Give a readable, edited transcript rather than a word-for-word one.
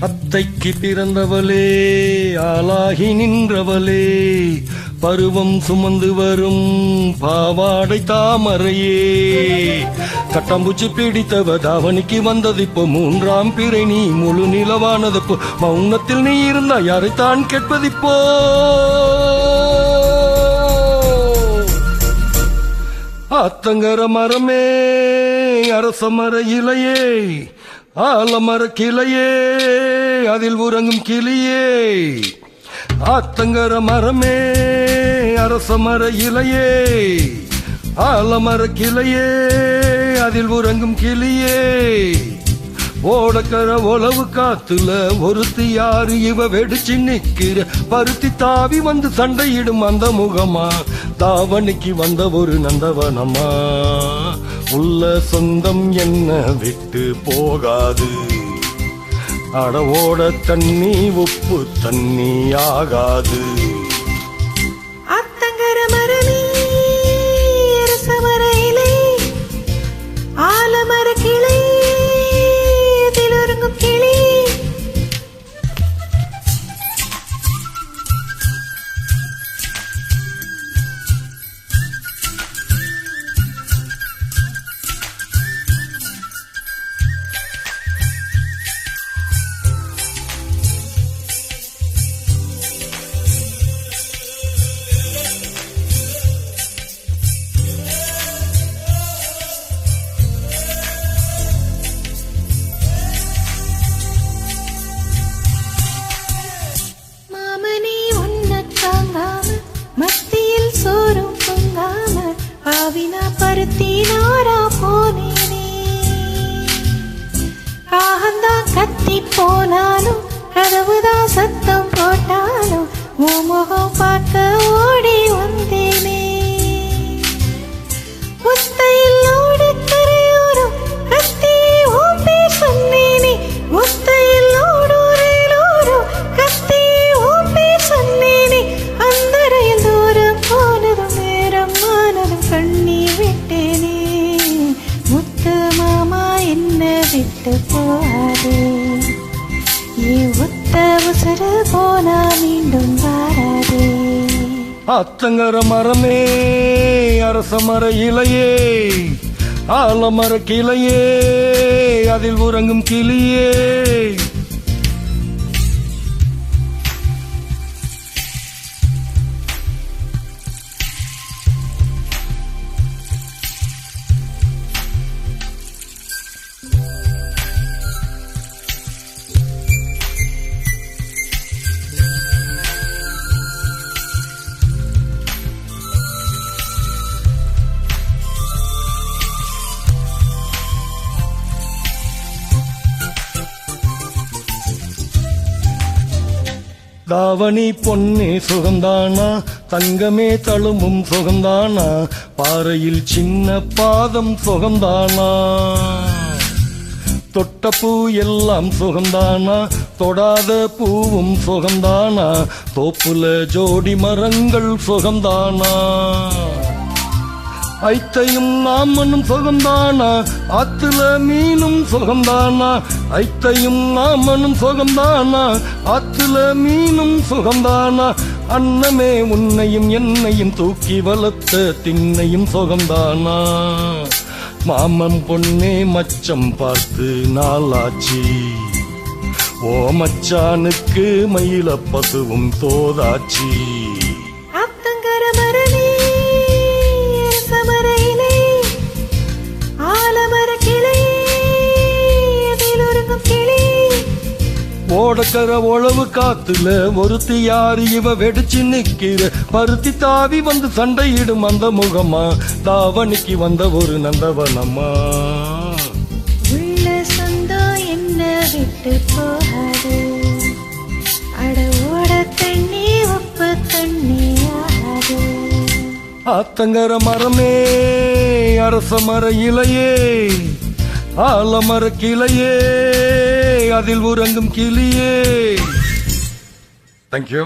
அத்தைக்கு பிறந்தவளே ஆளாகி நின்றவளே பருவம் சுமந்து வரும் பாவாடை தாமரையே கட்டாம்பூச்சி பிடித்தவ தாவணிக்கு வந்தது இப்போ மூன்றாம் பிறை நீ முழு நிலவானது இப்போ மௌனத்தில் நீ இருந்தா யாரைத்தான் கேட்பதிப்போ ஆத்தங்கர மரமே அரச மர இலையே ஆலமர கிளையே அதில் உறங்கும் கிளியே ஆத்தங்கர மரமே அரச மர இலையே ஆலமர கிளையே அதில் உறங்கும் கிளியே ஓடக்கர உளவு காத்துல ஒருத்தி யாரு இவ வெடிச்சு நிக்கிற பருத்தி தாவி வந்து சண்டையிடும் அந்த முகமா தாவணிக்கு வந்த ஒரு நந்தவனமா உள்ள சொந்தம் என்ன விட்டு போகாது அடவோட தண்ணி உப்பு தண்ணி ஆகாது கத்தி போனாலும் கதவுதான் சத்தம் போட்டாலும் உன் முகம் பார்க்க ஓடி வந்தேனே முத்தையில் ஓடு கரையோரம் கத்தி ஓம்பி சொன்னேனே முத்தையில் ஓடோரோரம் கத்தி ஓம்பி சொன்னேனே அந்த ரயில் தூரம் போனதும் நேரம் ஆனதும் கண்ணீர் விட்டேனே முத்து மாமா என்ன விட்டு போகாதே ஒத்த உசரு போனா மீண்டும் வாராதே ஆத்தங்கர மரமே அரச மர இலையே ஆலமர கிளையே அதில் உறங்கும் கிளியே தாவணி பொன்னே சுகந்தானா தங்கமே தழும்பும் சுகந்தானா பாறையில் சின்ன பாதம் சுகந்தானா தொட்ட பூ எல்லாம் சுகந்தானா தொடாத பூவும் சுகந்தானா தோப்புல ஜோடி மரங்கள் சுகந்தானா ஐத்தையும் நாமனும் சுகந்தானா ஆத்துல மீனும் சுகந்தானா ஐத்தையும் நாமனும் சுகந்தானா ஆத்துல மீனும் சுகந்தானா அன்னமே உன்னையும் என்னையும் தூக்கி வளர்த்த திண்ணையும் சுகந்தானா மாமன் பொன்னே மச்சம் பார்த்து நாளாச்சி ஓ மச்சானுக்கு மயில பசுவும் தோதாச்சி ஓடக்கர உழவு காத்துல ஒருத்தி யாரு இவ வெடிச்சு நிக்கிற பருத்தி தாவி வந்து சண்டையிடும் அந்த முகமா தாவணிக்கு வந்த ஒரு நந்தவனம்மா உள்ள சொந்தம் என்ன விட்டு போகாது அட ஓட தண்ணி உப்பு தண்ணி ஆகாது ஆத்தங்கர மரமே அரச மர இலையே ஆலமர கிளையே அதில் உறங்கும் கிளியே. Thank you.